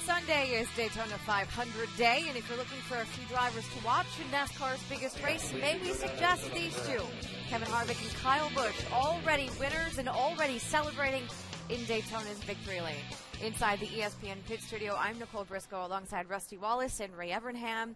Sunday is Daytona 500 day, and if you're looking for a few drivers to watch in NASCAR's biggest race, may we suggest these two. Kevin Harvick and Kyle Busch, already winners and already celebrating in Daytona's victory lane. Inside the ESPN pit studio, I'm Nicole Briscoe alongside Rusty Wallace and Ray Evernham.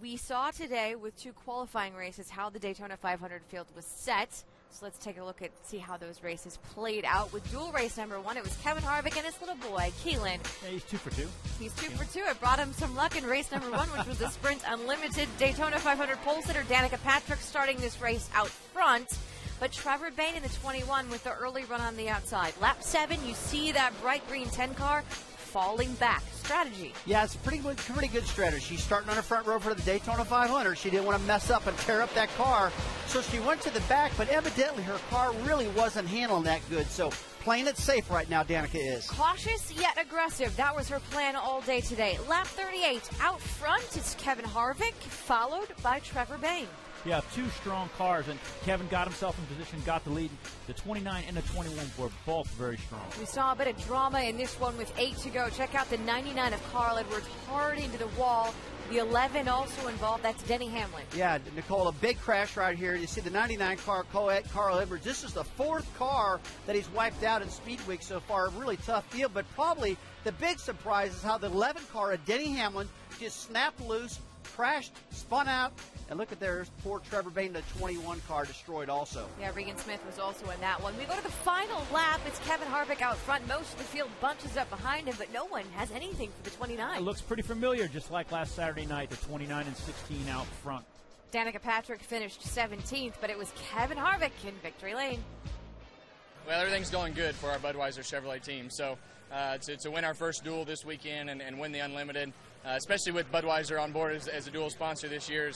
We saw today with two qualifying races how the Daytona 500 field was set. So let's take a look at see how those races played out. With dual race number 1, it was Kevin Harvick and his little boy, Keelan. Yeah, he's 2 for 2. He's 2 for 2. It brought him some luck in race number 1, which was the Sprint Unlimited. Daytona 500 pole sitter Danica Patrick starting this race out front. But Trevor Bayne in the 21 with the early run on the outside. Lap 7, you see that bright green 10 car falling back. Strategy. Yeah, it's a pretty good strategy. She's starting on the front row for the Daytona 500. She didn't want to mess up and tear up that car, so she went to the back, but evidently her car really wasn't handling that good. So playing it safe right now, Danica is. Cautious yet aggressive. That was her plan all day today. Lap 38, out front, it's Kevin Harvick, followed by Trevor Bayne. Yeah, 2 strong cars, and Kevin got himself in position, got the lead. The 29 and the 21 were both very strong. We saw a bit of drama in this one with 8 to go. Check out the 99 of Carl Edwards hard into the wall. The 11 also involved. That's Denny Hamlin. Yeah, Nicole, a big crash right here. You see the 99 car, Carl Edwards. This is the 4th car that he's wiped out in Speed Week so far. A really tough deal, but probably the big surprise is how the 11 car of Denny Hamlin just snapped loose, crashed, spun out, and look at there's poor Trevor Bayne, the 21 car, destroyed also. Yeah, Regan Smith was also in that one. We go to the final lap. It's Kevin Harvick out front. Most of the field bunches up behind him, but no one has anything for the 29. It looks pretty familiar, just like last Saturday night, the 29 and 16 out front. Danica Patrick finished 17th, but it was Kevin Harvick in victory lane. Well, everything's going good for our Budweiser Chevrolet team. So to win our first duel this weekend and win the Unlimited, especially with Budweiser on board as a dual sponsor this year,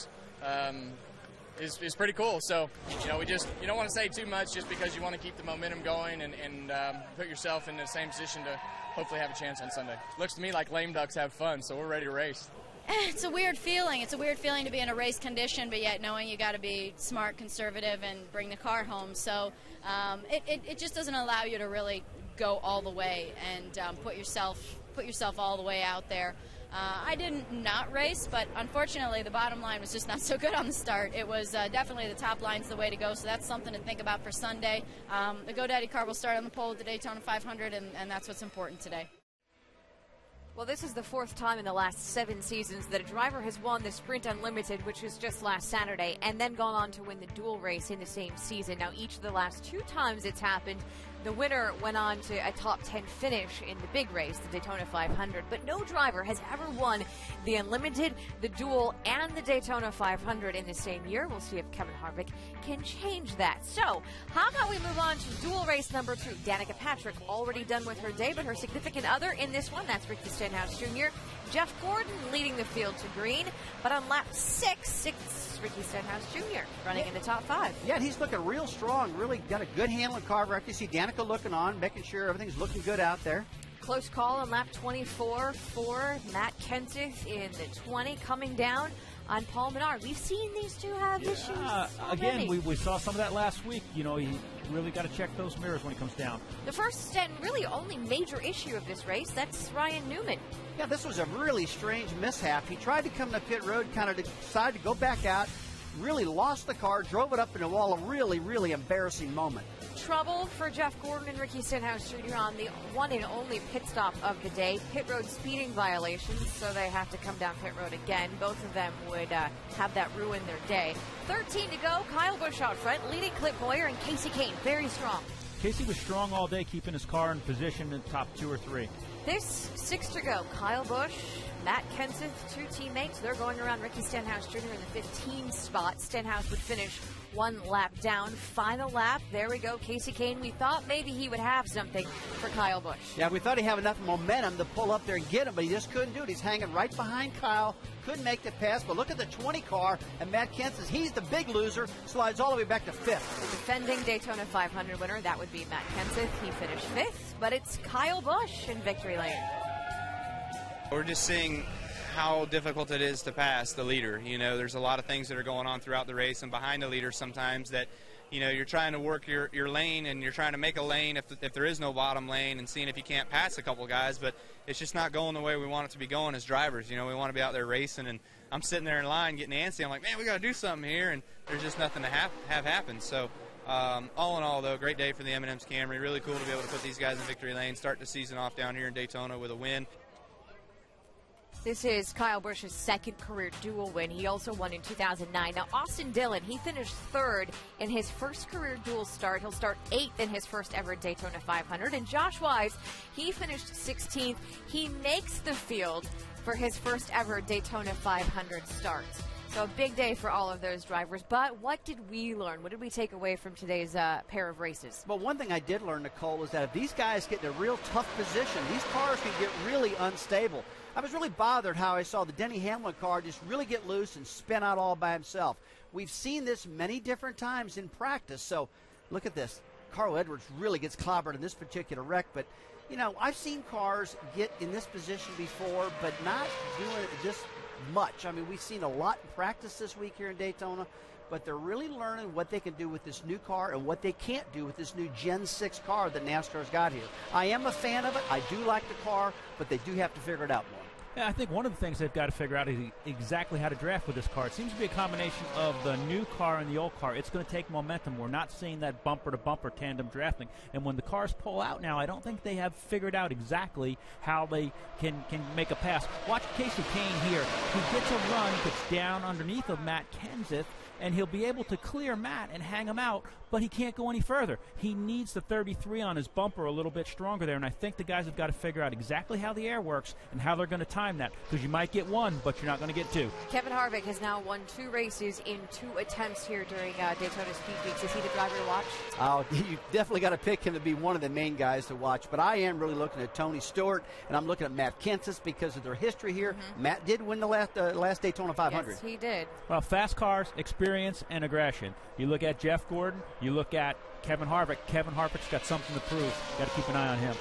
is pretty cool. So, you know, you don't want to say too much just because you want to keep the momentum going and put yourself in the same position to hopefully have a chance on Sunday. Looks to me like lame ducks have fun, so we're ready to race. It's a weird feeling. It's a weird feeling to be in a race condition, but yet knowing you got to be smart, conservative, and bring the car home. So it just doesn't allow you to really go all the way and put yourself all the way out there. I didn't not race, but unfortunately the bottom line was just not so good on the start. It was definitely the top line's the way to go, so that's something to think about for Sunday. The GoDaddy car will start on the pole at the Daytona 500, and that's what's important today. Well, this is the 4th time in the last 7 seasons that a driver has won the Sprint Unlimited, which was just last Saturday, and then gone on to win the dual race in the same season. Now, each of the last 2 times it's happened, the winner went on to a top 10 finish in the big race, the Daytona 500. But no driver has ever won the Unlimited, the Duel, and the Daytona 500 in the same year. We'll see if Kevin Harvick can change that. So, how about we move on to dual race number 2? Danica Patrick already done with her day, but her significant other in this one, that's Ricky Stenhouse Jr. Jeff Gordon leading the field to green, but on lap 6, Ricky Stenhouse Jr. running in the top 5. Yeah, he's looking real strong, really got a good handling car. Right, you see Danica looking on, making sure everything's looking good out there. Close call on lap 24 for Matt Kenseth in the 20, coming down on Paul Menard. We've seen these two have issues already. Again, we saw some of that last week. You know, he really got to check those mirrors when he comes down. The first and really only major issue of this race, that's Ryan Newman. Yeah, this was a really strange mishap. He tried to come to pit road, kind of decided to go back out, really lost the car, drove it up in the wall. A really, really embarrassing moment. Trouble for Jeff Gordon and Ricky Stenhouse Jr. on the one and only pit stop of the day. Pit road speeding violations, so they have to come down pit road again. Both of them would have that ruin their day. 13 to go. Kyle Busch out front, leading Clint Boyer and Casey Kane. Very strong. Casey was strong all day, keeping his car in position in the top 2 or 3. This 6 to go. Kyle Busch, Matt Kenseth, 2 teammates. They're going around Ricky Stenhouse Jr. in the 15 spot. Stenhouse would finish 1 lap down. Final lap. There we go. Casey Kane. We thought maybe he would have something for Kyle Busch. Yeah, we thought he'd have enough momentum to pull up there and get him, but he just couldn't do it. He's hanging right behind Kyle. Couldn't make the pass, but look at the 20 car, and Matt Kenseth, he's the big loser, slides all the way back to 5th. The defending Daytona 500 winner, that would be Matt Kenseth. He finished 5th, but it's Kyle Busch in victory lane. We're just seeing how difficult it is to pass the leader. You know, there's a lot of things that are going on throughout the race and behind the leader sometimes that, you know, you're trying to work your lane, and you're trying to make a lane if there is no bottom lane, and seeing if you can't pass a couple guys, but it's just not going the way we want it to be going as drivers. You know, we want to be out there racing, and I'm sitting there in line getting antsy. I'm like, man, we got to do something here, and there's just nothing to have happen. So all in all, though, great day for the M&M's Camry. Really cool to be able to put these guys in victory lane, start the season off down here in Daytona with a win. This is Kyle Busch's second career dual win. He also won in 2009. Now, Austin Dillon, he finished third in his first career dual start. He'll start 8th in his first ever Daytona 500. And Josh Wise, he finished 16th. He makes the field for his first ever Daytona 500 starts. So a big day for all of those drivers. But what did we learn? What did we take away from today's pair of races? Well, one thing I did learn, Nicole, is that if these guys get in a real tough position, these cars can get really unstable. I was really bothered how I saw the Denny Hamlin car just really get loose and spin out all by himself. We've seen this many different times in practice. So look at this. Carl Edwards really gets clobbered in this particular wreck. But, you know, I've seen cars get in this position before, but not doing this much. I mean, we've seen a lot in practice this week here in Daytona, but they're really learning what they can do with this new car and what they can't do with this new Gen 6 car that NASCAR's got here. I am a fan of it. I do like the car, but they do have to figure it out more. Yeah, I think one of the things they've got to figure out is exactly how to draft with this car. It seems to be a combination of the new car and the old car. It's going to take momentum. We're not seeing that bumper-to-bumper tandem drafting. And when the cars pull out now, I don't think they have figured out exactly how they can make a pass. Watch Casey Kane here. He gets a run, gets down underneath of Matt Kenseth, and he'll be able to clear Matt and hang him out, but he can't go any further. He needs the 33 on his bumper a little bit stronger there, and I think the guys have got to figure out exactly how the air works and how they're going to time that, because you might get one, but you're not going to get two. Kevin Harvick has now won 2 races in 2 attempts here during Daytona Speed Weeks. Is he the driver to watch? Oh, you definitely got to pick him to be one of the main guys to watch, but I am really looking at Tony Stewart, and I'm looking at Matt Kenseth because of their history here. Matt did win the last Daytona 500. Yes, he did. Well, fast cars, experience, and aggression. You look at Jeff Gordon, you look at Kevin Harvick. Kevin Harvick's got something to prove. Got to keep an eye on him.